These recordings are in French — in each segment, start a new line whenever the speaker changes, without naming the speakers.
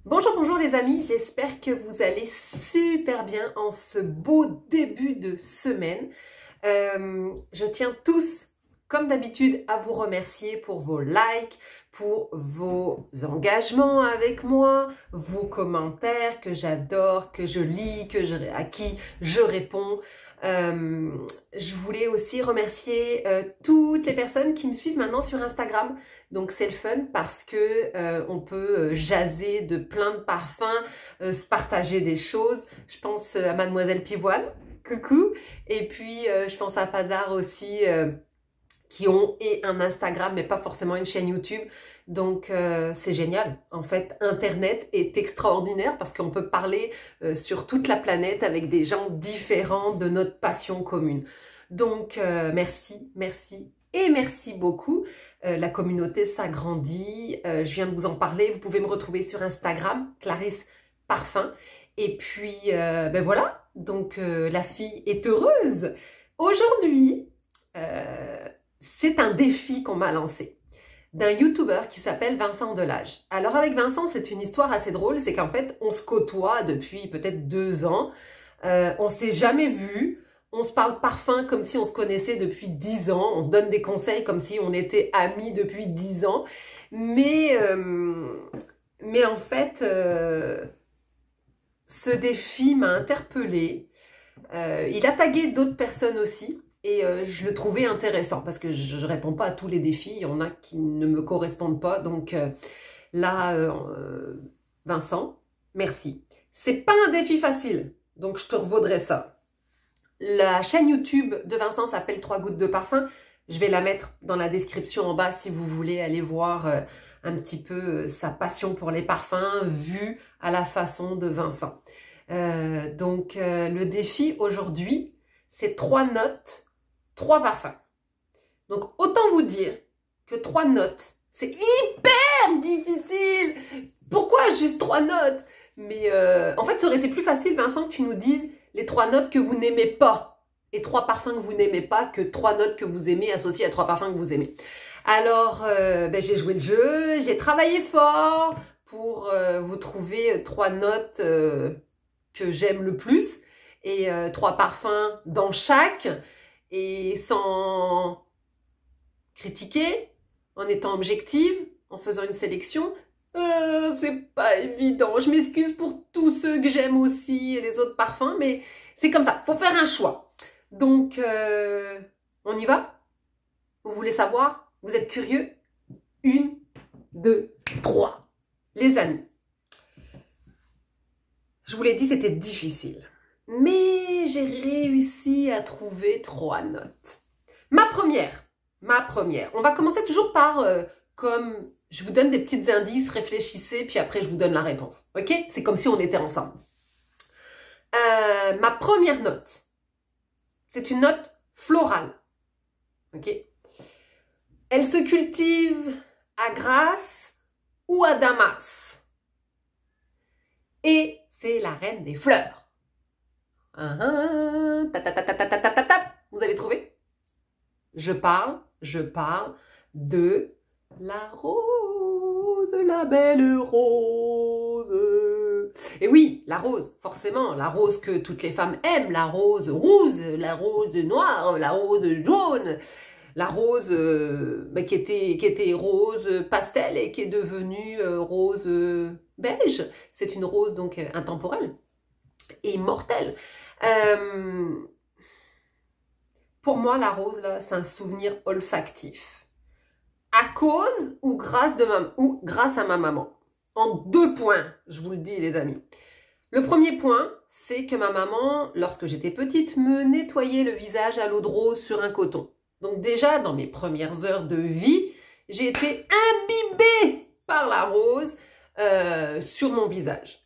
Bonjour, bonjour les amis, j'espère que vous allez super bien en ce beau début de semaine. Je tiens tous, comme d'habitude, à vous remercier pour vos likes, pour vos engagements avec moi, vos commentaires que j'adore, que je lis, à qui je réponds. Je voulais aussi remercier toutes les personnes qui me suivent maintenant sur Instagram. Donc c'est le fun parce que on peut jaser de plein de parfums, se partager des choses. Je pense à Mademoiselle Pivoine, coucou. Et puis je pense à Fazar aussi, qui ont un Instagram mais pas forcément une chaîne YouTube. Donc c'est génial. En fait, Internet est extraordinaire parce qu'on peut parler sur toute la planète avec des gens différents de notre passion commune. Donc merci, merci et merci beaucoup. La communauté s'agrandit. Je viens de vous en parler. Vous pouvez me retrouver sur Instagram, Clarisse Parfum. Et puis ben voilà. Donc la fille est heureuse. Aujourd'hui, c'est un défi qu'on m'a lancé d'un YouTuber qui s'appelle Vincent Delage. Alors avec Vincent, c'est une histoire assez drôle, c'est qu'en fait, on se côtoie depuis peut-être 2 ans, on s'est jamais vu, on se parle parfum comme si on se connaissait depuis 10 ans, on se donne des conseils comme si on était amis depuis 10 ans, mais en fait, ce défi m'a interpellée, il a tagué d'autres personnes aussi, et je le trouvais intéressant parce que je réponds pas à tous les défis, il y en a qui ne me correspondent pas. Donc là, Vincent, merci. C'est pas un défi facile, donc je te revaudrai ça. La chaîne YouTube de Vincent s'appelle 3 gouttes de parfum. Je vais la mettre dans la description en bas si vous voulez aller voir un petit peu sa passion pour les parfums vue à la façon de Vincent. Donc le défi aujourd'hui, c'est 3 notes, 3 parfums. Donc, autant vous dire que 3 notes, c'est hyper difficile. Pourquoi juste 3 notes? Mais en fait, ça aurait été plus facile, Vincent, que tu nous dises les 3 notes que vous n'aimez pas et 3 parfums que vous n'aimez pas que 3 notes que vous aimez associées à 3 parfums que vous aimez. Alors, ben, j'ai joué le jeu, j'ai travaillé fort pour vous trouver 3 notes que j'aime le plus et 3 parfums dans chaque. Et sans critiquer, en étant objective, en faisant une sélection, c'est pas évident. Je m'excuse pour tous ceux que j'aime aussi et les autres parfums, mais c'est comme ça, faut faire un choix. Donc, on y va? Vous voulez savoir? Vous êtes curieux? 1, 2, 3. Les amis, je vous l'ai dit, c'était difficile. Mais j'ai réussi à trouver 3 notes. Ma première. On va commencer toujours par, comme je vous donne des petits indices, réfléchissez, puis après je vous donne la réponse. Ok? C'est comme si on était ensemble. Ma première note, c'est une note florale. Ok? Elle se cultive à Grasse ou à Damas. Et c'est la reine des fleurs. Vous avez trouvé? Je parle de la rose, la belle rose. Et oui, la rose, forcément, la rose que toutes les femmes aiment, la rose rouge, la rose noire, la rose jaune, la rose qui était rose pastel et qui est devenue rose beige. C'est une rose donc intemporelle et immortelle. Pour moi, la rose, là, c'est un souvenir olfactif. À cause ou grâce à ma maman. En 2 points, je vous le dis, les amis. Le premier point, c'est que ma maman, lorsque j'étais petite, me nettoyait le visage à l'eau de rose sur un coton. Donc déjà, dans mes premières heures de vie, j'ai été imbibée par la rose sur mon visage.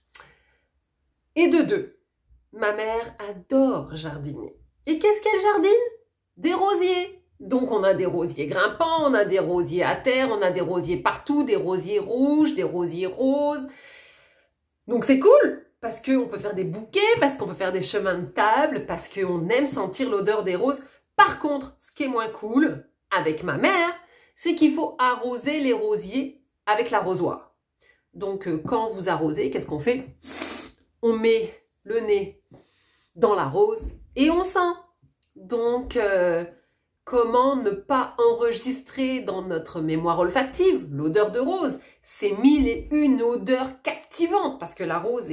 Et de 2, ma mère adore jardiner. Et qu'est-ce qu'elle jardine? Des rosiers. Donc on a des rosiers grimpants, on a des rosiers à terre, on a des rosiers partout, des rosiers rouges, des rosiers roses. Donc c'est cool, parce qu'on peut faire des bouquets, parce qu'on peut faire des chemins de table, parce qu'on aime sentir l'odeur des roses. Par contre, ce qui est moins cool, avec ma mère, c'est qu'il faut arroser les rosiers avec l'arrosoir. Donc, quand vous arrosez, qu'est-ce qu'on fait? On met le nez dans la rose et on sent. Donc, comment ne pas enregistrer dans notre mémoire olfactive l'odeur de rose? C'est mille et une odeurs captivantes parce que la rose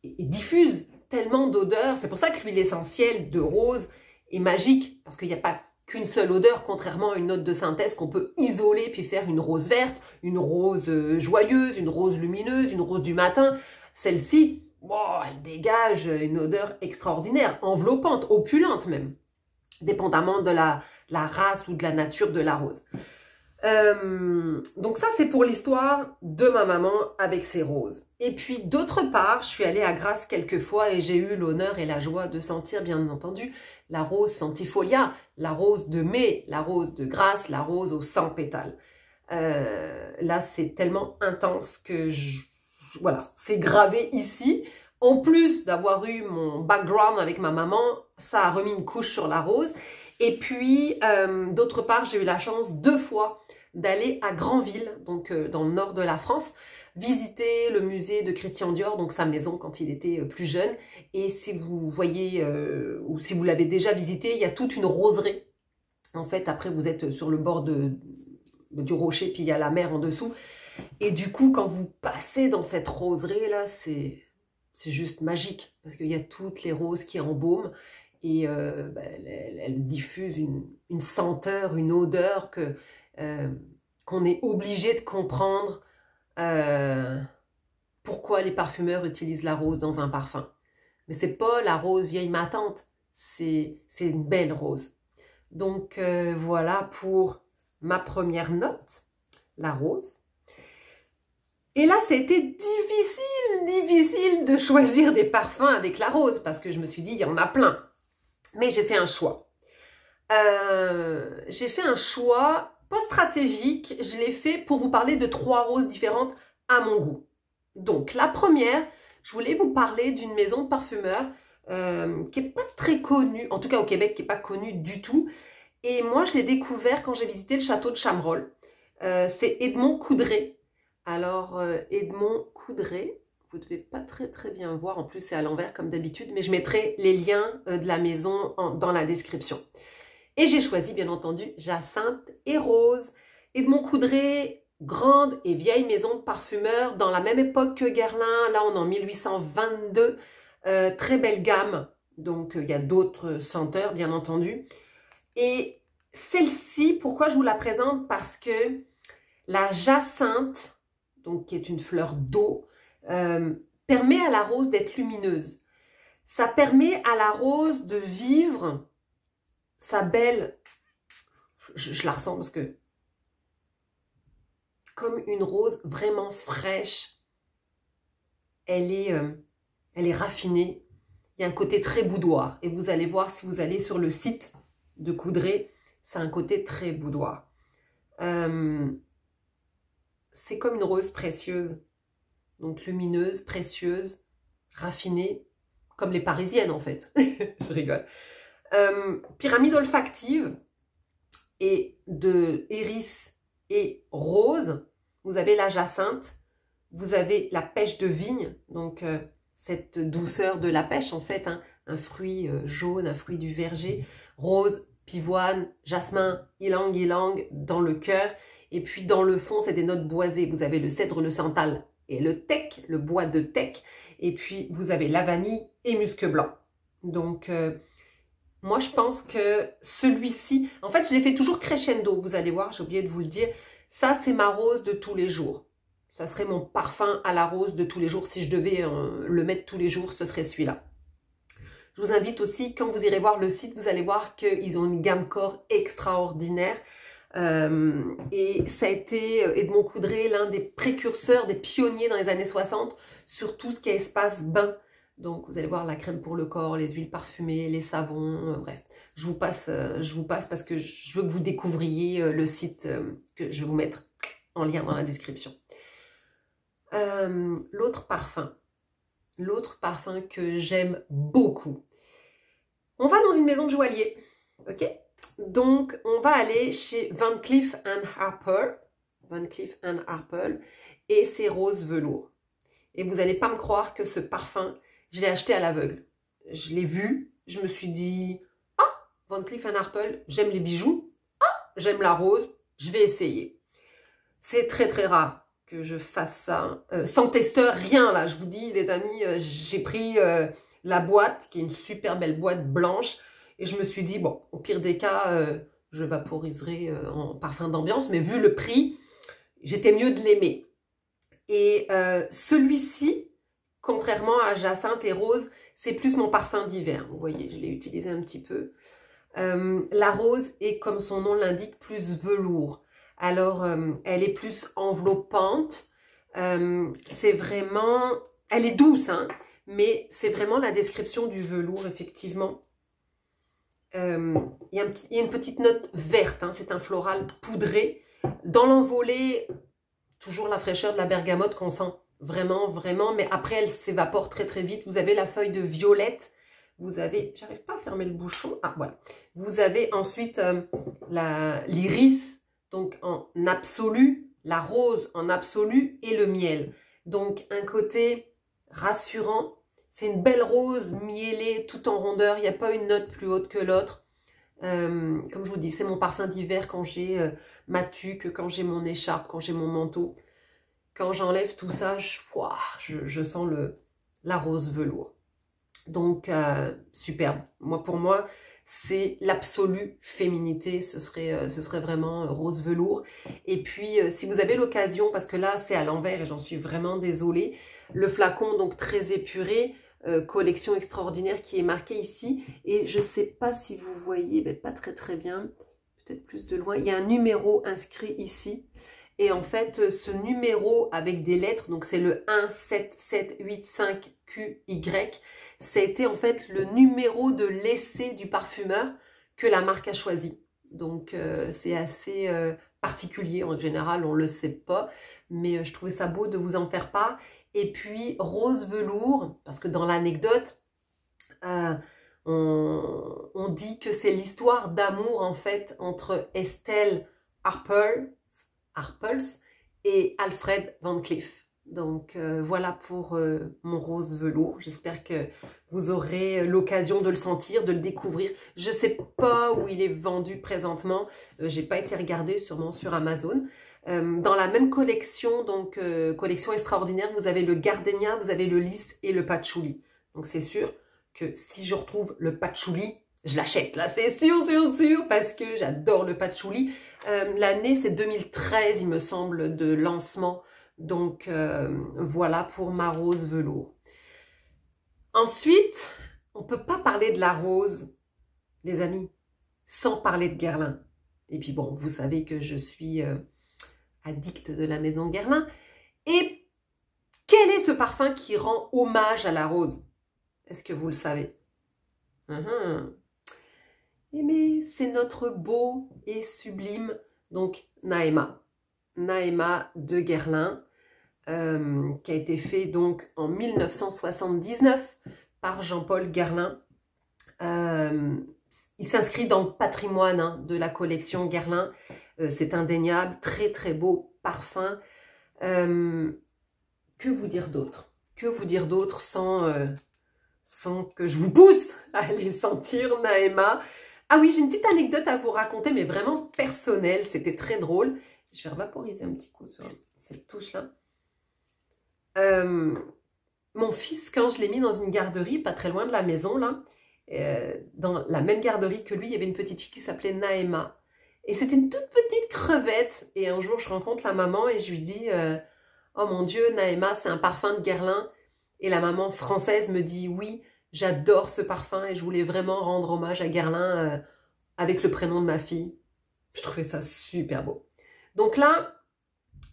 diffuse tellement d'odeurs. C'est pour ça que l'huile essentielle de rose est magique parce qu'il n'y a pas qu'une seule odeur, contrairement à une note de synthèse qu'on peut isoler puis faire une rose verte, une rose joyeuse, une rose lumineuse, une rose du matin. Celle-ci, wow, elle dégage une odeur extraordinaire, enveloppante, opulente même, dépendamment de la race ou de la nature de la rose. Donc ça, c'est pour l'histoire de ma maman avec ses roses. Et puis d'autre part, je suis allée à Grasse quelques fois et j'ai eu l'honneur et la joie de sentir, bien entendu, la rose centifolia, la rose de mai, la rose de Grasse, la rose aux 100 pétales. Là, c'est tellement intense que voilà, c'est gravé ici. En plus d'avoir eu mon background avec ma maman, ça a remis une couche sur la rose. Et puis, d'autre part, j'ai eu la chance 2 fois d'aller à Granville, donc dans le nord de la France, visiter le musée de Christian Dior, donc sa maison quand il était plus jeune. Et si vous voyez, ou si vous l'avez déjà visité, il y a toute une roseraie. En fait, après, vous êtes sur le bord du rocher, puis il y a la mer en dessous. Et du coup, quand vous passez dans cette roseraie-là, c'est juste magique, parce qu'il y a toutes les roses qui embaument. Et elle diffuse une senteur, une odeur qu'on est obligé de comprendre pourquoi les parfumeurs utilisent la rose dans un parfum. Mais c'est pas la rose vieille matante, c'est une belle rose. Donc voilà pour ma première note, la rose. Et là, ça a été difficile de choisir des parfums avec la rose, parce que je me suis dit, il y en a plein. Mais j'ai fait un choix. J'ai fait un choix pas stratégique. Je l'ai fait pour vous parler de 3 roses différentes à mon goût. Donc, la première, je voulais vous parler d'une maison de parfumeurs qui n'est pas très connue, en tout cas au Québec, qui n'est pas connue du tout. Et moi, je l'ai découvert quand j'ai visité le château de Chamerol. C'est Edmond Coudray. Alors, Edmond Coudray, vous ne devez pas très bien voir, en plus c'est à l'envers comme d'habitude, mais je mettrai les liens de la maison dans la description. Et j'ai choisi bien entendu Jacinthe et Rose. Edmond Coudray, grande et vieille maison de parfumeurs, dans la même époque que Guerlain, là on est en 1822, très belle gamme, donc il y a d'autres senteurs bien entendu. Et celle-ci, pourquoi je vous la présente? Parce que la jacinthe, donc qui est une fleur d'eau, permet à la rose d'être lumineuse. Ça permet à la rose de vivre sa belle... Je la ressens parce que... Comme une rose vraiment fraîche. Elle est raffinée. Il y a un côté très boudoir. Et vous allez voir si vous allez sur le site de Coudray, c'est un côté très boudoir. C'est comme une rose précieuse. Donc lumineuse, précieuse, raffinée, comme les parisiennes en fait. Je rigole. Pyramide olfactive et de iris et rose. Vous avez la jacinthe, vous avez la pêche de vigne, donc cette douceur de la pêche en fait, hein, un fruit jaune, un fruit du verger, rose, pivoine, jasmin, ylang-ylang dans le cœur. Et puis dans le fond, c'est des notes boisées. Vous avez le cèdre, le santal et le teck, le bois de teck. Et puis vous avez la vanille et musc blanc. Donc moi je pense que celui-ci, en fait je l'ai fait toujours crescendo. Vous allez voir, j'ai oublié de vous le dire. Ça c'est ma rose de tous les jours. Ça serait mon parfum à la rose de tous les jours. Si je devais le mettre tous les jours, ce serait celui-là. Je vous invite aussi, quand vous irez voir le site, vous allez voir qu'ils ont une gamme corps extraordinaire. Et ça a été Edmond Coudray, l'un des précurseurs, des pionniers dans les années 60 sur tout ce qui est espace bain. Donc vous allez voir la crème pour le corps, les huiles parfumées, les savons, bref. Je vous passe parce que je veux que vous découvriez le site que je vais vous mettre en lien dans la description. L'autre parfum que j'aime beaucoup. On va dans une maison de joaillier, ok? Donc, on va aller chez Van Cleef & Arpels. Van Cleef & Arpels. et c'est rose velours. Et vous n'allez pas me croire que ce parfum, je l'ai acheté à l'aveugle. Je l'ai vu, je me suis dit, ah, Van Cleef & Arpels, j'aime les bijoux, ah, j'aime la rose, je vais essayer. C'est très très rare que je fasse ça, sans testeur, rien là, je vous dis les amis, j'ai pris la boîte, qui est une super belle boîte blanche, et je me suis dit, bon, au pire des cas, je vaporiserai en parfum d'ambiance, mais vu le prix, j'étais mieux de l'aimer. Et celui-ci, contrairement à Jacinthe et Rose, c'est plus mon parfum d'hiver. Vous voyez, je l'ai utilisé un petit peu. La rose est, comme son nom l'indique, plus velours. Alors, elle est plus enveloppante. C'est vraiment... Elle est douce, hein, mais c'est vraiment la description du velours, effectivement. Il y a une petite note verte, hein, c'est un floral poudré. Dans l'envolée, toujours la fraîcheur de la bergamote qu'on sent vraiment, vraiment, mais après elle s'évapore très très vite. Vous avez la feuille de violette, vous avez, j'arrive pas à fermer le bouchon, ah voilà, vous avez ensuite l'iris, donc en absolu, la rose en absolu et le miel. Donc un côté rassurant, c'est une belle rose mielée, tout en rondeur, il n'y a pas une note plus haute que l'autre. Comme je vous dis, c'est mon parfum d'hiver quand j'ai ma tuque, quand j'ai mon écharpe, quand j'ai mon manteau. Quand j'enlève tout ça, je sens la rose velours. Donc, superbe. Pour moi, c'est l'absolue féminité. Ce serait vraiment rose velours. Et puis, si vous avez l'occasion, parce que là, c'est à l'envers et j'en suis vraiment désolée, le flacon, donc très épuré, collection extraordinaire qui est marqué ici. Et je ne sais pas si vous voyez, mais pas très très bien, peut-être plus de loin. Il y a un numéro inscrit ici. Et en fait, ce numéro avec des lettres, donc c'est le 17785QY, ça a été en fait le numéro de l'essai du parfumeur que la marque a choisi. Donc c'est assez particulier, en général on ne le sait pas, mais je trouvais ça beau de vous en faire part. Et puis rose velours, parce que dans l'anecdote, on dit que c'est l'histoire d'amour en fait entre Estelle Arpels et Alfred Van Cleef. Donc voilà pour mon rose velours. J'espère que vous aurez l'occasion de le sentir, de le découvrir. Je ne sais pas où il est vendu présentement. J'ai pas été regarder, sûrement sur Amazon. Dans la même collection, donc collection extraordinaire, vous avez le gardenia, vous avez le lys et le patchouli. Donc c'est sûr que si je retrouve le patchouli, je l'achète, là, c'est sûr, parce que j'adore le patchouli. L'année, c'est 2013, il me semble, de lancement. Donc, voilà pour ma rose velours. Ensuite, on ne peut pas parler de la rose, les amis, sans parler de Guerlain. Et puis bon, vous savez que je suis addict de la maison Guerlain. Et quel est ce parfum qui rend hommage à la rose? Est-ce que vous le savez? Eh bien, c'est notre beau et sublime, donc Naema. Naema de Guerlain, qui a été fait donc en 1979 par Jean-Paul Guerlain. Il s'inscrit dans le patrimoine hein, de la collection Guerlain. C'est indéniable, très très beau parfum. Que vous dire d'autre? Que vous dire d'autre sans que je vous pousse à aller sentir Naema? Ah oui, j'ai une petite anecdote à vous raconter, mais vraiment personnelle. C'était très drôle. Je vais vaporiser un petit coup sur cette touche-là. Mon fils, quand je l'ai mis dans une garderie, pas très loin de la maison, là, dans la même garderie que lui, il y avait une petite fille qui s'appelait Naema. Et c'était une toute petite crevette. Et un jour, je rencontre la maman et je lui dis « Oh mon Dieu, Naema, c'est un parfum de Guerlain. » Et la maman française me dit « Oui, j'adore ce parfum et je voulais vraiment rendre hommage à Guerlain avec le prénom de ma fille. » Je trouvais ça super beau. Donc là,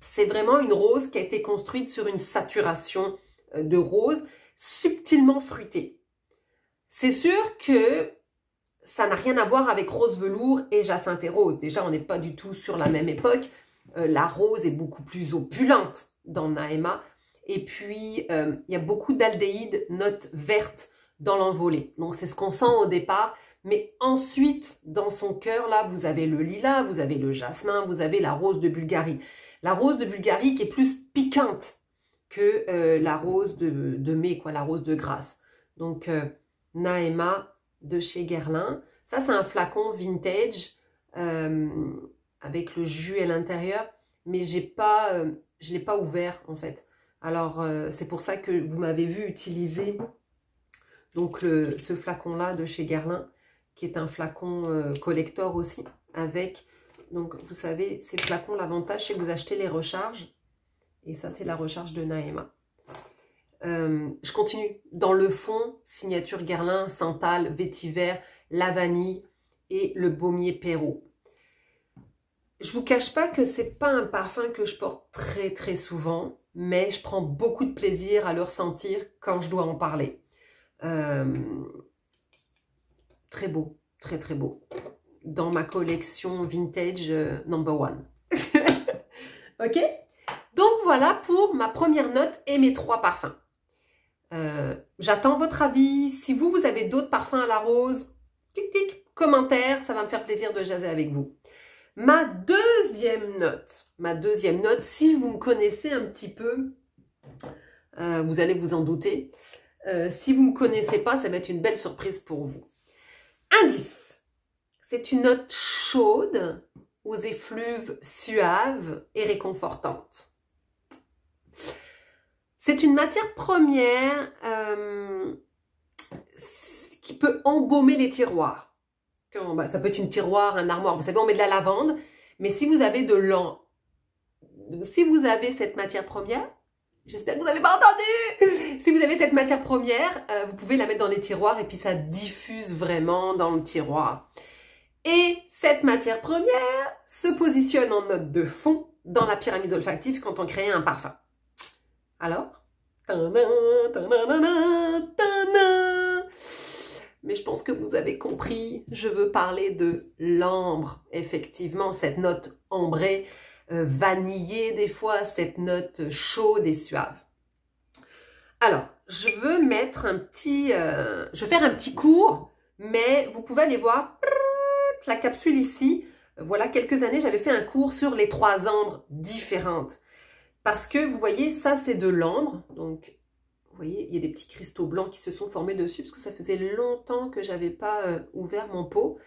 c'est vraiment une rose qui a été construite sur une saturation de rose subtilement fruitée. C'est sûr que ça n'a rien à voir avec rose velours et jacinthe et rose. Déjà, on n'est pas du tout sur la même époque. La rose est beaucoup plus opulente dans Naema. Et puis, il y a beaucoup d'aldéhydes, notes vertes dans l'envolée. Donc, c'est ce qu'on sent au départ. Mais ensuite, dans son cœur, là, vous avez le lilas, vous avez le jasmin, vous avez la rose de Bulgarie. La rose de Bulgarie qui est plus piquante que la rose de mai, quoi, la rose de Grasse. Donc, Naema de chez Guerlain. Ça, c'est un flacon vintage avec le jus à l'intérieur, mais je ne l'ai pas ouvert, en fait. Alors, c'est pour ça que vous m'avez vu utiliser donc ce flacon-là de chez Guerlain, qui est un flacon collector aussi, avec, donc vous savez, ces flacons, l'avantage, c'est que vous achetez les recharges, et ça, c'est la recharge de Naema. Je continue. Dans le fond, signature Guerlain, santal, vétiver, la vanille et le baumier Perrault. Je vous cache pas que c'est pas un parfum que je porte très très souvent, mais je prends beaucoup de plaisir à le ressentir quand je dois en parler. Très beau, très très beau. Dans ma collection vintage #1. Ok? Donc voilà pour ma première note et mes 3 parfums. J'attends votre avis. Si vous avez d'autres parfums à la rose, tic tic, commentaire, ça va me faire plaisir de jaser avec vous. Ma deuxième note, si vous me connaissez un petit peu, vous allez vous en douter. Si vous ne me connaissez pas, ça va être une belle surprise pour vous. Indice, c'est une note chaude, aux effluves suaves et réconfortantes. C'est une matière première qui peut embaumer les tiroirs. Ça peut être une tiroir, un armoire. Vous savez, on met de la lavande, mais si vous avez cette matière première, j'espère que vous n'avez pas entendu. Si vous avez cette matière première, vous pouvez la mettre dans les tiroirs et puis ça diffuse vraiment dans le tiroir. Et cette matière première se positionne en note de fond dans la pyramide olfactive quand on crée un parfum. Alors, mais je pense que vous avez compris, je veux parler de l'ambre, effectivement, cette note ambrée, vanillée des fois, cette note chaude et suave. Alors, je veux mettre je vais faire un petit cours, mais vous pouvez aller voir la capsule ici. Voilà, quelques années, j'avais fait un cours sur les 3 ambres différentes. Parce que, vous voyez, ça, c'est de l'ambre. Donc, vous voyez, il y a des petits cristaux blancs qui se sont formés dessus, parce que ça faisait longtemps que je n'avais pas ouvert mon pot.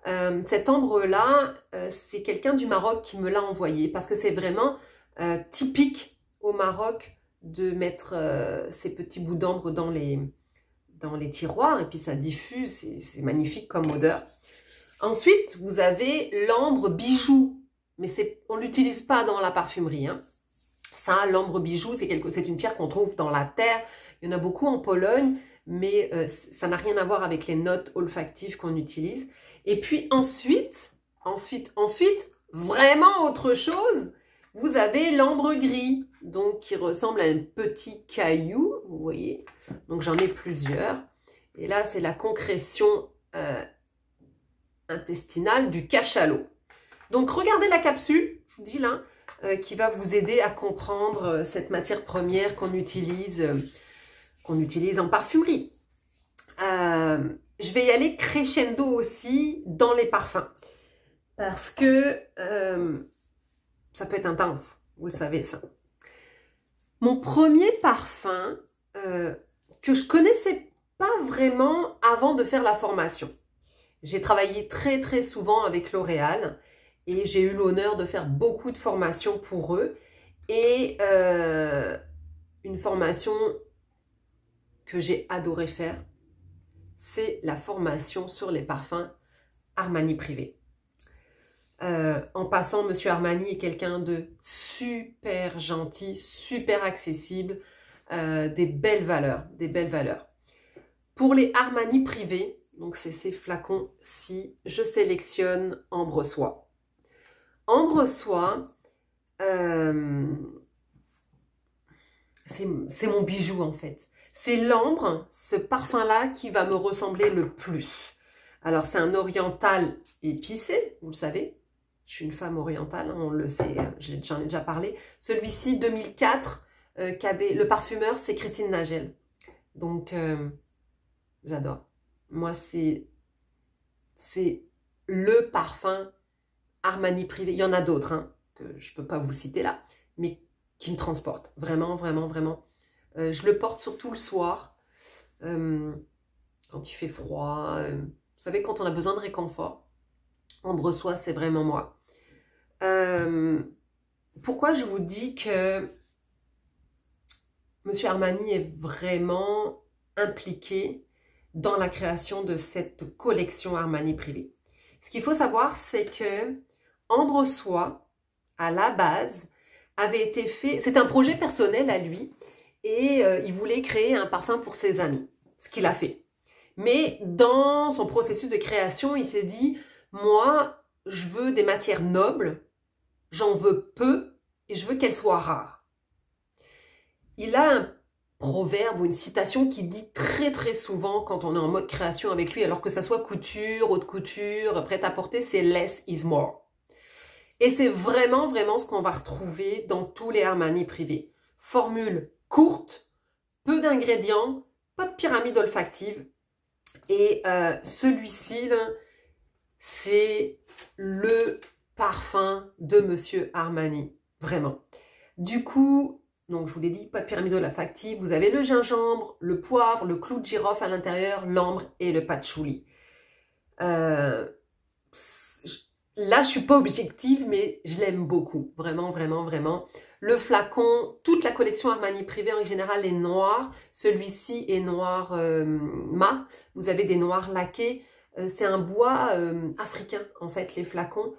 Cette ambre-là, c'est quelqu'un du Maroc qui me l'a envoyé, parce que c'est vraiment typique au Maroc de mettre ces petits bouts d'ambre dans les tiroirs, et puis ça diffuse, c'est magnifique comme odeur. Ensuite, vous avez l'ambre bijou, mais on ne l'utilise pas dans la parfumerie. Hein. Ça, l'ambre bijou, c'est une pierre qu'on trouve dans la terre. Il y en a beaucoup en Pologne, mais ça n'a rien à voir avec les notes olfactives qu'on utilise. Et puis ensuite, vraiment autre chose, vous avez l'ambre gris, donc qui ressemble à un petit caillou, vous voyez. Donc j'en ai plusieurs. Et là, c'est la concrétion intestinale du cachalot. Donc regardez la capsule, je vous dis là, qui va vous aider à comprendre cette matière première qu'on utilise en parfumerie. Je vais y aller crescendo aussi dans les parfums. Parce que ça peut être intense, vous le savez ça. Mon premier parfum que je connaissais pas vraiment avant de faire la formation. J'ai travaillé très très souvent avec L'Oréal et j'ai eu l'honneur de faire beaucoup de formations pour eux. Et une formation que j'ai adoré faire, c'est la formation sur les parfums Armani Privé. En passant, Monsieur Armani est quelqu'un de super gentil, super accessible, des belles valeurs, Pour les Armani Privé, donc c'est ces flacons-ci, je sélectionne Ambre Soie. Ambre Soie, c'est mon bijou en fait. C'est l'ambre, ce parfum-là, qui va me ressembler le plus. Alors, c'est un oriental épicé, vous le savez. Je suis une femme orientale, hein, on le sait, j'en ai déjà parlé. Celui-ci, 2004, le parfumeur, c'est Christine Nagel. Donc, j'adore. Moi, c'est le parfum Armani Privé. Il y en a d'autres, hein. que je ne peux pas vous citer là, mais qui me transporte. Vraiment, vraiment, vraiment. Je le porte surtout le soir, quand il fait froid. Vous savez, quand on a besoin de réconfort. Ambre Soie, c'est vraiment moi. Pourquoi je vous dis que Monsieur Armani est vraiment impliqué dans la création de cette collection Armani privée? Ce qu'il faut savoir, c'est que Ambre Soie, à la base, avait été fait... C'est un projet personnel à lui, et il voulait créer un parfum pour ses amis, ce qu'il a fait. Mais dans son processus de création, il s'est dit, moi, je veux des matières nobles, j'en veux peu, et je veux qu'elles soient rares. Il a un proverbe ou une citation qui dit très très souvent quand on est en mode création avec lui, alors que ça soit couture, haute couture, prêt-à-porter, c'est less is more. Et c'est vraiment vraiment ce qu'on va retrouver dans tous les Armani privés. Formule courte, peu d'ingrédients, pas de pyramide olfactive. Et celui-ci, c'est le parfum de Monsieur Armani, vraiment. Du coup, donc je vous l'ai dit, pas de pyramide olfactive, vous avez le gingembre, le poivre, le clou de girofle à l'intérieur, l'ambre et le patchouli. Là, je suis pas objective, mais je l'aime beaucoup, vraiment, vraiment, vraiment. Le flacon, toute la collection Armani privée en général est noire. Celui-ci est noir mat. Vous avez des noirs laqués. C'est un bois africain, en fait, les flacons.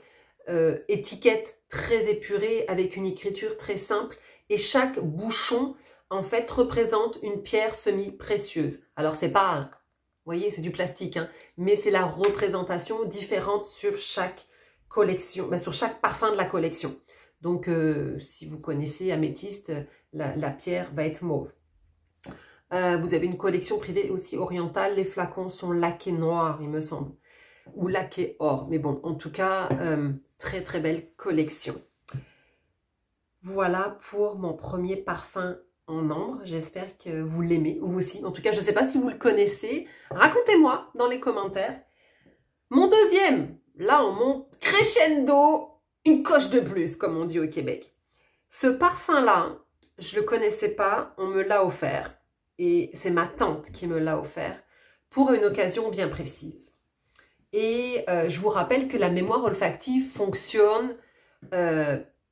Étiquette très épurée avec une écriture très simple. Et chaque bouchon, en fait, représente une pierre semi-précieuse. Alors, c'est pas, vous voyez, c'est du plastique, hein, mais c'est la représentation différente sur chaque collection, sur chaque parfum de la collection. Donc, si vous connaissez améthyste, la pierre va être mauve. Vous avez une collection privée aussi orientale. Les flacons sont laqués noirs, il me semble. Ou laqués or. Mais bon, en tout cas, très très belle collection. Voilà pour mon premier parfum en ambre. J'espère que vous l'aimez, vous aussi. En tout cas, je ne sais pas si vous le connaissez. Racontez-moi dans les commentaires. Mon deuxième, là on monte crescendo, une coche de plus, comme on dit au Québec. Ce parfum-là, je ne le connaissais pas, on me l'a offert. Et c'est ma tante qui me l'a offert pour une occasion bien précise. Et je vous rappelle que la mémoire olfactive fonctionne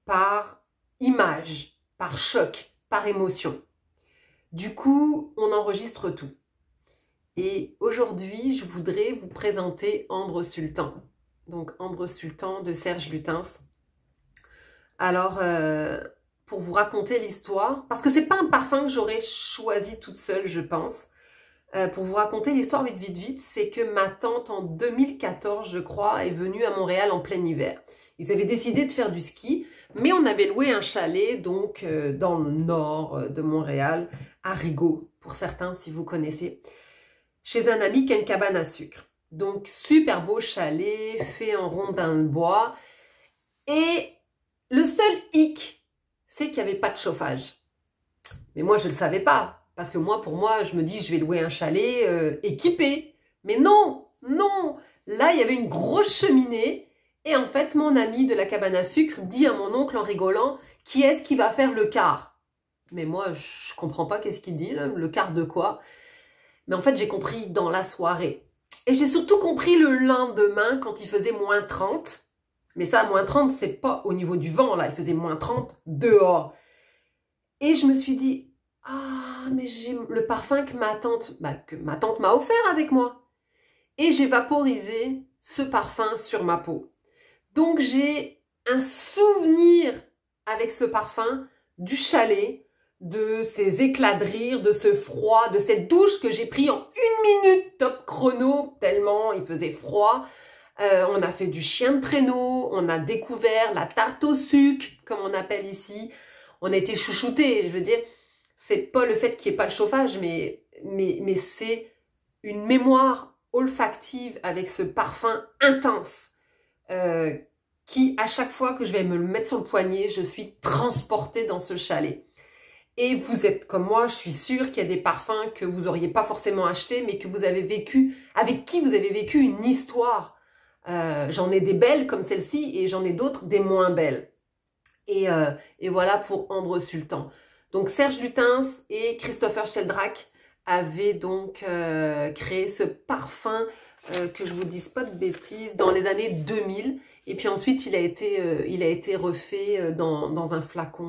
par image, par choc, par émotion. Du coup, on enregistre tout. Et aujourd'hui, je voudrais vous présenter Ambre Sultan. Donc, Ambre Sultan de Serge Lutens. Alors, pour vous raconter l'histoire, parce que c'est pas un parfum que j'aurais choisi toute seule, je pense. Pour vous raconter l'histoire vite, vite, vite, c'est que ma tante, en 2014, je crois, est venue à Montréal en plein hiver. Ils avaient décidé de faire du ski, mais on avait loué un chalet, donc, dans le nord de Montréal, à Rigaud, pour certains, si vous connaissez, chez un ami qui a une cabane à sucre. Donc, super beau chalet, fait en rondin de bois. Et le seul hic, c'est qu'il n'y avait pas de chauffage. Mais moi, je ne le savais pas. Parce que moi, pour moi, je me dis, je vais louer un chalet équipé. Mais non, non. Là, il y avait une grosse cheminée. Et en fait, mon ami de la cabane à sucre dit à mon oncle en rigolant, qui est-ce qui va faire le quart? Mais moi, je comprends pas qu'est-ce qu'il dit, là, le quart de quoi. Mais en fait, j'ai compris dans la soirée. Et j'ai surtout compris le lendemain, quand il faisait moins 30. Mais ça, moins 30, c'est pas au niveau du vent, là. Il faisait moins 30 dehors. Et je me suis dit, ah, mais j'ai le parfum que ma tante m'a offert avec moi. Et j'ai vaporisé ce parfum sur ma peau. Donc, j'ai un souvenir avec ce parfum du chalet, de ces éclats de rire, de ce froid, de cette douche que j'ai pris en 1 minute top chrono, tellement il faisait froid. On a fait du chien de traîneau, on a découvert la tarte au sucre, comme on appelle ici. On a été chouchoutés, je veux dire, c'est pas le fait qu'il n'y ait pas le chauffage, mais c'est une mémoire olfactive avec ce parfum intense qui, à chaque fois que je vais me le mettre sur le poignet, je suis transportée dans ce chalet. Et vous êtes comme moi, je suis sûre qu'il y a des parfums que vous n'auriez pas forcément achetés, mais que vous avez vécu, avec qui vous avez vécu une histoire. J'en ai des belles comme celle-ci et j'en ai d'autres des moins belles. Et voilà pour Ambre Sultan. Donc Serge Lutens et Christopher Sheldrake avaient donc créé ce parfum, que je vous dise pas de bêtises, dans les années 2000. Et puis ensuite, il a été refait dans un flacon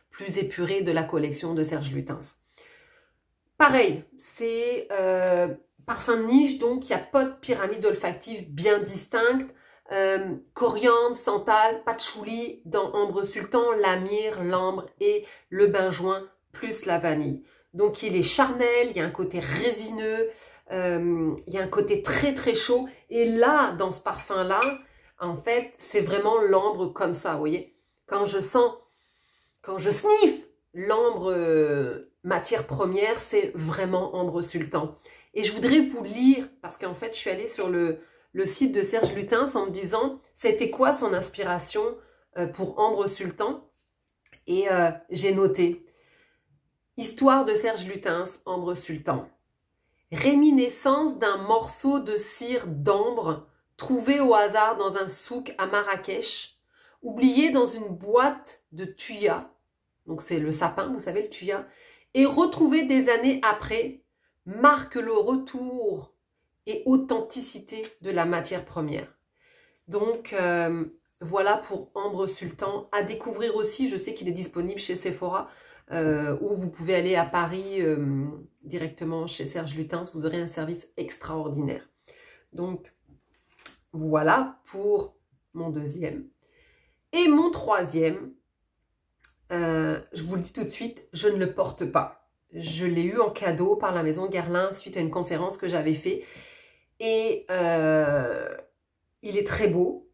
plus épuré de la collection de Serge Lutens. Pareil, c'est parfum de niche, donc il n'y a pas de pyramide olfactive bien distincte. Coriandre, santal, patchouli dans Ambre Sultan, la myrrhe, l'ambre et le benjoin plus la vanille. Donc il est charnel, il y a un côté résineux, il y a un côté très très chaud. Et là, dans ce parfum-là, en fait, c'est vraiment l'ambre comme ça, vous voyez. Quand je sniffe l'ambre matière première, c'est vraiment Ambre Sultan. Et je voudrais vous lire, parce qu'en fait, je suis allée sur le site de Serge Lutens en me disant c'était quoi son inspiration pour Ambre Sultan. Et j'ai noté histoire de Serge Lutens, Ambre Sultan. Réminiscence d'un morceau de cire d'ambre trouvé au hasard dans un souk à Marrakech, oublié dans une boîte de thuya, donc c'est le sapin, vous savez, le thuya, et retrouvé des années après, marque le retour et authenticité de la matière première. Donc voilà pour Ambre Sultan. À découvrir aussi, je sais qu'il est disponible chez Sephora, ou vous pouvez aller à Paris directement chez Serge Lutens, vous aurez un service extraordinaire. Donc voilà pour mon deuxième. Et mon troisième, je vous le dis tout de suite, je ne le porte pas. Je l'ai eu en cadeau par la maison Guerlain suite à une conférence que j'avais fait. Et il est très beau,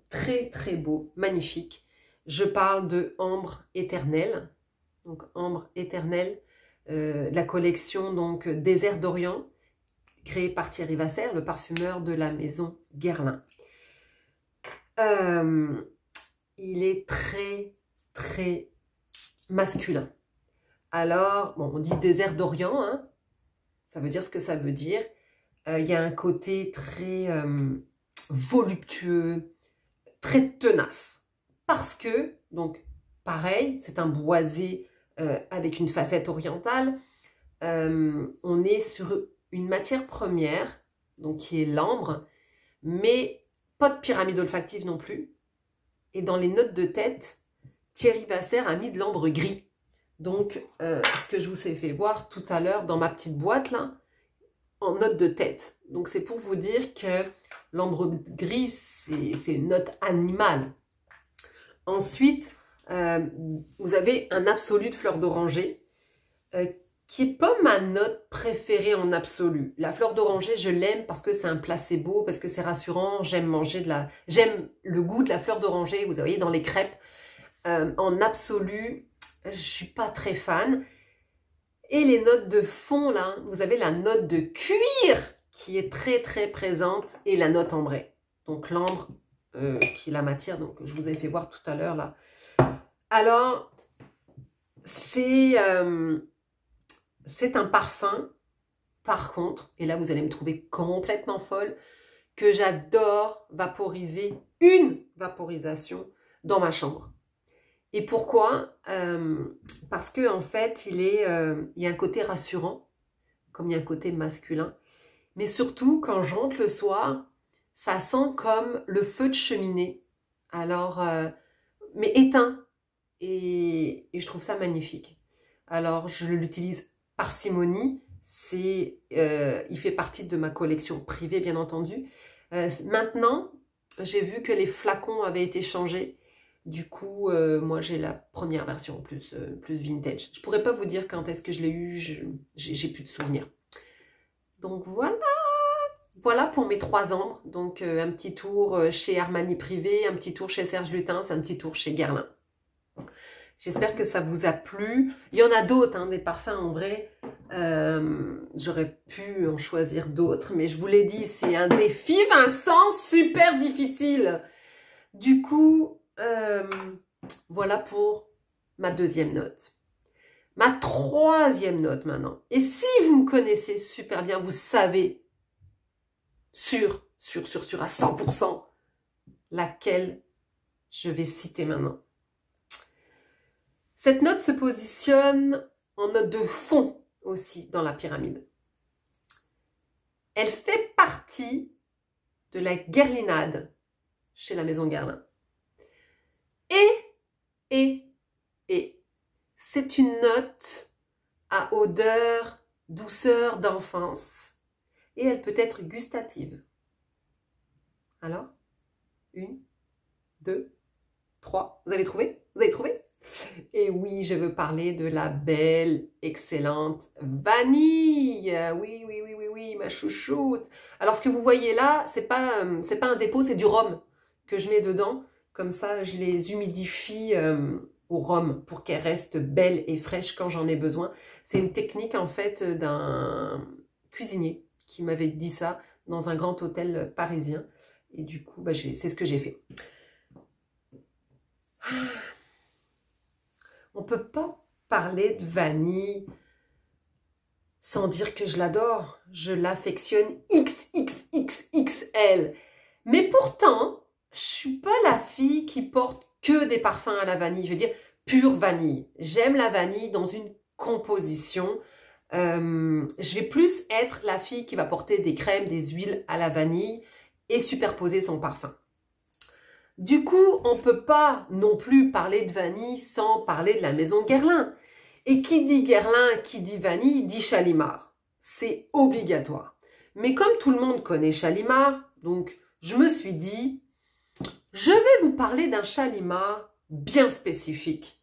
très très beau, magnifique. Je parle de Ambre Éternelle. Donc Ambre Éternelle, la collection donc Désert d'Orient, créée par Thierry Vasser, le parfumeur de la maison Guerlain. Il est très très masculin. Alors, bon, on dit Désert d'Orient, hein, ça veut dire ce que ça veut dire. Il y a un côté très voluptueux, très tenace. Parce que, donc, pareil, c'est un boisé avec une facette orientale. On est sur une matière première, donc qui est l'ambre, mais pas de pyramide olfactive non plus. Et dans les notes de tête, Thierry Vasser a mis de l'ambre gris. Donc, ce que je vous ai fait voir tout à l'heure dans ma petite boîte, là, en note de tête. Donc, c'est pour vous dire que l'ambre gris, c'est une note animale. Ensuite, vous avez un absolu de fleur d'oranger qui n'est pas ma note préférée en absolu. La fleur d'oranger, je l'aime parce que c'est un placebo, parce que c'est rassurant. J'aime j'aime le goût de la fleur d'oranger, vous voyez, dans les crêpes. En absolu, je ne suis pas très fan. Et les notes de fond, là, vous avez la note de cuir qui est très très présente et la note ambrée. Donc l'ambre qui est la matière, donc je vous ai fait voir tout à l'heure là. Alors, c'est un parfum, par contre, et là vous allez me trouver complètement folle, que j'adore vaporiser, une vaporisation dans ma chambre. Et pourquoi? Parce que en fait, il y a un côté rassurant, comme il y a un côté masculin. Mais surtout, quand j'entre le soir, ça sent comme le feu de cheminée. Alors, mais éteint. Et je trouve ça magnifique. Alors, je l'utilise parcimonie. Il fait partie de ma collection privée, bien entendu. Maintenant, j'ai vu que les flacons avaient été changés. Du coup, moi, j'ai la première version plus vintage. Je pourrais pas vous dire quand est-ce que je l'ai eu. J'ai plus de souvenirs. Donc, voilà. Voilà pour mes 3 ambres. Donc, un petit tour chez Armani Privé, un petit tour chez Serge Lutens, un petit tour chez Guerlain. J'espère que ça vous a plu. Il y en a d'autres, hein, des parfums en vrai. J'aurais pu en choisir d'autres, mais je vous l'ai dit, c'est un défi, Vincent, super difficile. Du coup, voilà pour ma deuxième note. Ma troisième note maintenant. Et si vous me connaissez super bien, vous savez sûr à 100% laquelle je vais citer maintenant. Cette note se positionne en note de fond aussi dans la pyramide. Elle fait partie de la guerlinade chez la maison Guerlain. Et, c'est une note à odeur, douceur d'enfance. Et elle peut être gustative. Alors, 1, 2, 3. Vous avez trouvé? Vous avez trouvé? Et oui, je veux parler de la belle, excellente vanille. Oui, oui, oui, oui, oui, ma chouchoute. Alors, ce que vous voyez là, c'est pas un dépôt, c'est du rhum que je mets dedans. Comme ça, je les humidifie au rhum pour qu'elles restent belles et fraîches quand j'en ai besoin. C'est une technique, en fait, d'un cuisinier qui m'avait dit ça dans un grand hôtel parisien. Et du coup, bah, c'est ce que j'ai fait. On peut pas parler de vanille sans dire que je l'adore. Je l'affectionne XXXXL. Mais pourtant, je suis pas la fille qui porte que des parfums à la vanille. Je veux dire, pure vanille. J'aime la vanille dans une composition. Je vais plus être la fille qui va porter des crèmes, des huiles à la vanille et superposer son parfum. Du coup, on ne peut pas non plus parler de vanille sans parler de la maison Guerlain. Et qui dit Guerlain, qui dit vanille, dit Shalimar. C'est obligatoire. Mais comme tout le monde connaît Shalimar, donc je me suis dit, je vais vous parler d'un Shalimar bien spécifique.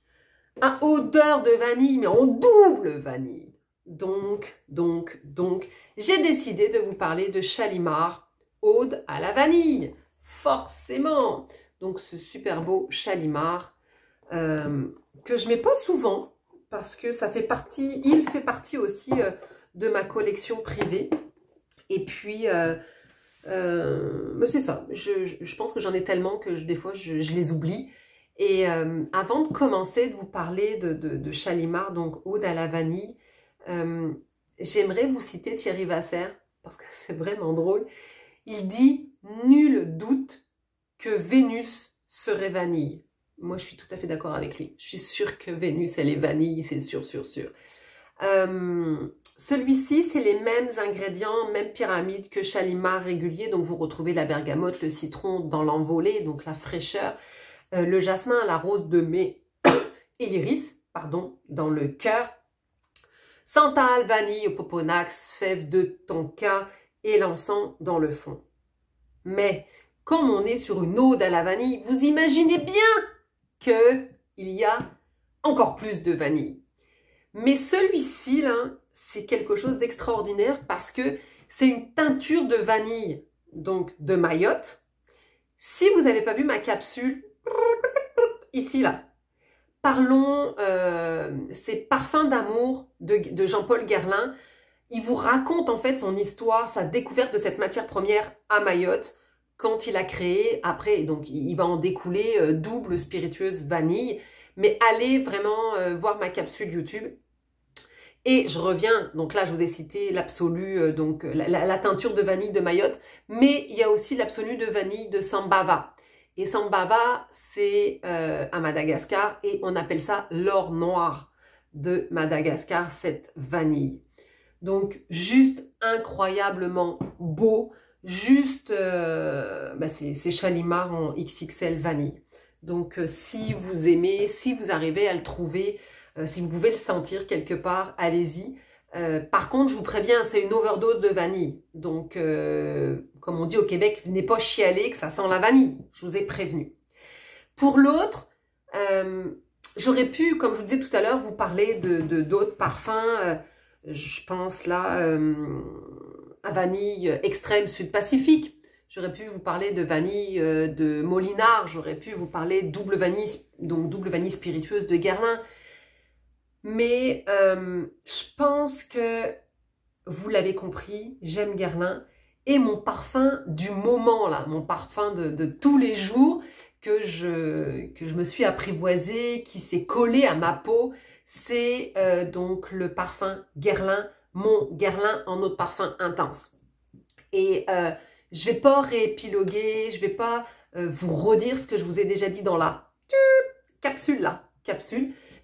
À odeur de vanille, mais en double vanille. Donc, j'ai décidé de vous parler de Shalimar Ode à la vanille. Forcément. Donc, ce super beau Shalimar que je mets pas souvent parce que il fait partie aussi de ma collection privée. Et puis, c'est ça. Je pense que j'en ai tellement que des fois, je les oublie. Et avant de commencer de vous parler de Shalimar, donc Ode à la vanille, j'aimerais vous citer Thierry Vasser parce que c'est vraiment drôle. Il dit « Nul doute que Vénus serait vanille ». Moi, je suis tout à fait d'accord avec lui. Je suis sûre que Vénus, elle est vanille, c'est sûr, sûr, sûr. Celui-ci, c'est les mêmes ingrédients, même pyramide que Shalimar régulier. Donc, vous retrouvez la bergamote, le citron dans l'envolée, donc la fraîcheur, le jasmin, la rose de mai et l'iris, pardon, dans le cœur. Santal, vanille, opoponax, fève de tonka et l'encens dans le fond. Mais comme on est sur une ode à la vanille, vous imaginez bien qu'il y a encore plus de vanille. Mais celui-ci, là, c'est quelque chose d'extraordinaire parce que c'est une teinture de vanille, donc de Mayotte. Si vous n'avez pas vu ma capsule, ici, là, parlons, c'est Parfum d'amour de Jean-Paul Guerlain. Il vous raconte en fait son histoire, sa découverte de cette matière première à Mayotte, quand il a créé, après, donc il va en découler double spiritueuse vanille, mais allez vraiment voir ma capsule YouTube. Et je reviens, donc là je vous ai cité l'absolu, donc la teinture de vanille de Mayotte, mais il y a aussi l'absolu de vanille de Sambava. Et Sambava, c'est à Madagascar, et on appelle ça l'or noir de Madagascar, cette vanille. Donc, juste incroyablement beau, juste, c'est Shalimar en XXL vanille. Donc, si vous aimez, si vous arrivez à le trouver, si vous pouvez le sentir quelque part, allez-y. Par contre, je vous préviens, c'est une overdose de vanille. Donc, comme on dit au Québec, venez pas chialer que ça sent la vanille. Je vous ai prévenu. Pour l'autre, j'aurais pu, comme je vous disais tout à l'heure, vous parler d'autres parfums. Je pense là à vanille extrême sud-pacifique. J'aurais pu vous parler de vanille de Molinard. J'aurais pu vous parler double vanille, donc double vanille spiritueuse de Guerlain. Mais je pense que vous l'avez compris, j'aime Guerlain. Et mon parfum du moment, là, mon parfum de tous les jours que je me suis apprivoisé, qui s'est collé à ma peau, c'est donc le parfum Guerlain, mon Guerlain en eau de parfum intense. Et je vais pas réépiloguer, je vais pas vous redire ce que je vous ai déjà dit dans la capsule là,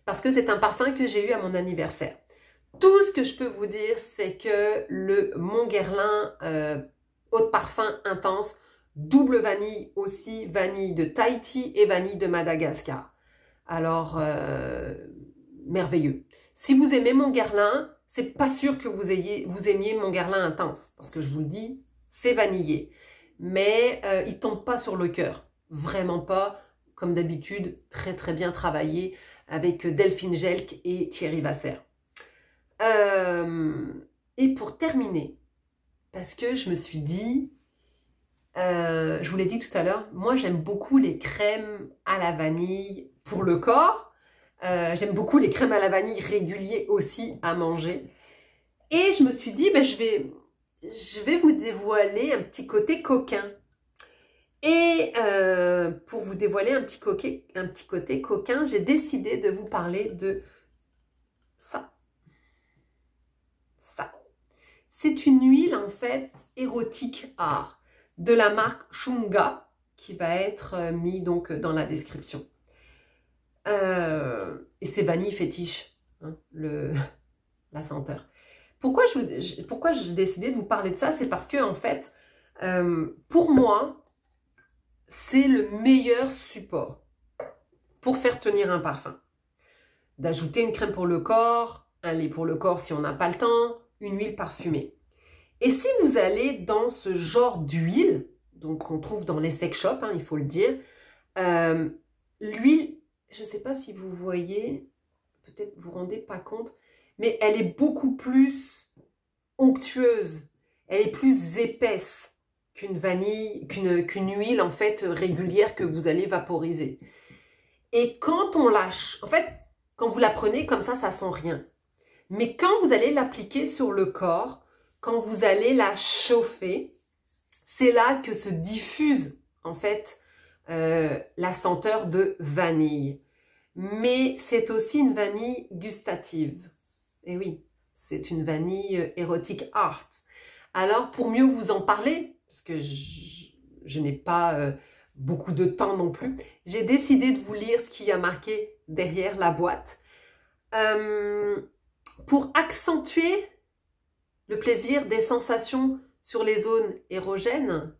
parce que c'est un parfum que j'ai eu à mon anniversaire. Tout ce que je peux vous dire, c'est que le Mon Guerlain eau de parfum intense, double vanille aussi, vanille de Tahiti et vanille de Madagascar. Alors, merveilleux. Si vous aimez Mon Guerlain, c'est pas sûr que vous aimiez Mon Guerlain intense, parce que je vous le dis, c'est vanillé. Mais il tombe pas sur le cœur, vraiment pas, comme d'habitude, très très bien travaillé avec Delphine Gelk et Thierry Vasser. Et pour terminer, parce que je me suis dit, je vous l'ai dit tout à l'heure, moi j'aime beaucoup les crèmes à la vanille pour le corps. J'aime beaucoup les crèmes à la vanille réguliers aussi à manger. Et je me suis dit, ben, je vais vous dévoiler un petit côté coquin. Et pour vous dévoiler un petit côté coquin, j'ai décidé de vous parler de ça. Ça. C'est une huile en fait érotique art de la marque Chunga qui va être mis donc dans la description. Et c'est vanille fétiche, hein, la senteur. Pourquoi j'ai décidé de vous parler de ça? C'est parce que en fait, pour moi, c'est le meilleur support pour faire tenir un parfum. D'ajouter une crème pour le corps, un lait pour le corps si on n'a pas le temps, une huile parfumée. Et si vous allez dans ce genre d'huile, donc qu'on trouve dans les sex shops, hein, il faut le dire, l'huile, je ne sais pas si vous voyez, peut-être vous vous rendez pas compte, mais elle est beaucoup plus onctueuse, elle est plus épaisse qu'une vanille, qu'une huile en fait régulière que vous allez vaporiser. Et quand on lâche, en fait, quand vous la prenez comme ça sent rien. Mais quand vous allez l'appliquer sur le corps, quand vous allez la chauffer, c'est là que se diffuse en fait la senteur de vanille. Mais c'est aussi une vanille gustative. Et oui, c'est une vanille érotique art. Alors, pour mieux vous en parler, parce que je n'ai pas beaucoup de temps non plus, j'ai décidé de vous lire ce qu'il y a marqué derrière la boîte. Pour accentuer le plaisir des sensations sur les zones érogènes,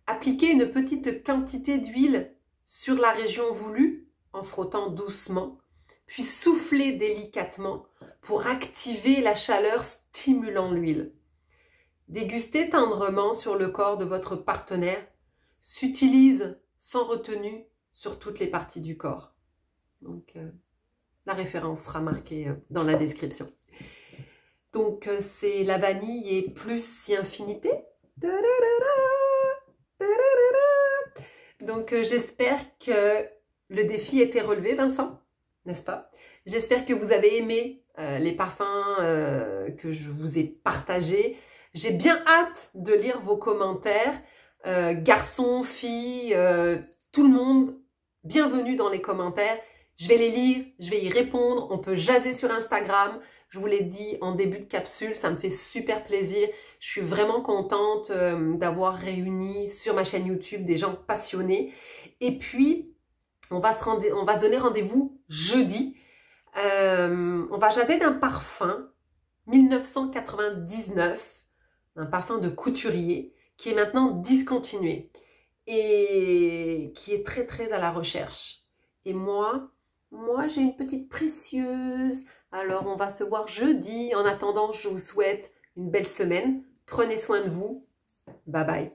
appliquez une petite quantité d'huile sur la région voulue en frottant doucement, puis soufflez délicatement pour activer la chaleur stimulant l'huile. Dégustez tendrement sur le corps de votre partenaire, s'utilise sans retenue sur toutes les parties du corps. Donc, la référence sera marquée dans la description. Donc, c'est la vanille et plus si infinité. Donc, j'espère que le défi était relevé, Vincent, n'est-ce pas? J'espère que vous avez aimé les parfums que je vous ai partagés. J'ai bien hâte de lire vos commentaires. Garçons, filles, tout le monde, bienvenue dans les commentaires. Je vais les lire, je vais y répondre. On peut jaser sur Instagram. Je vous l'ai dit en début de capsule, ça me fait super plaisir. Je suis vraiment contente d'avoir réuni sur ma chaîne YouTube des gens passionnés. Et puis, on va se donner rendez-vous jeudi. On va jaser d'un parfum 1999, un parfum de couturier qui est maintenant discontinué et qui est très très à la recherche. Et moi j'ai une petite précieuse. Alors on va se voir jeudi. En attendant, je vous souhaite une belle semaine. Prenez soin de vous. Bye bye.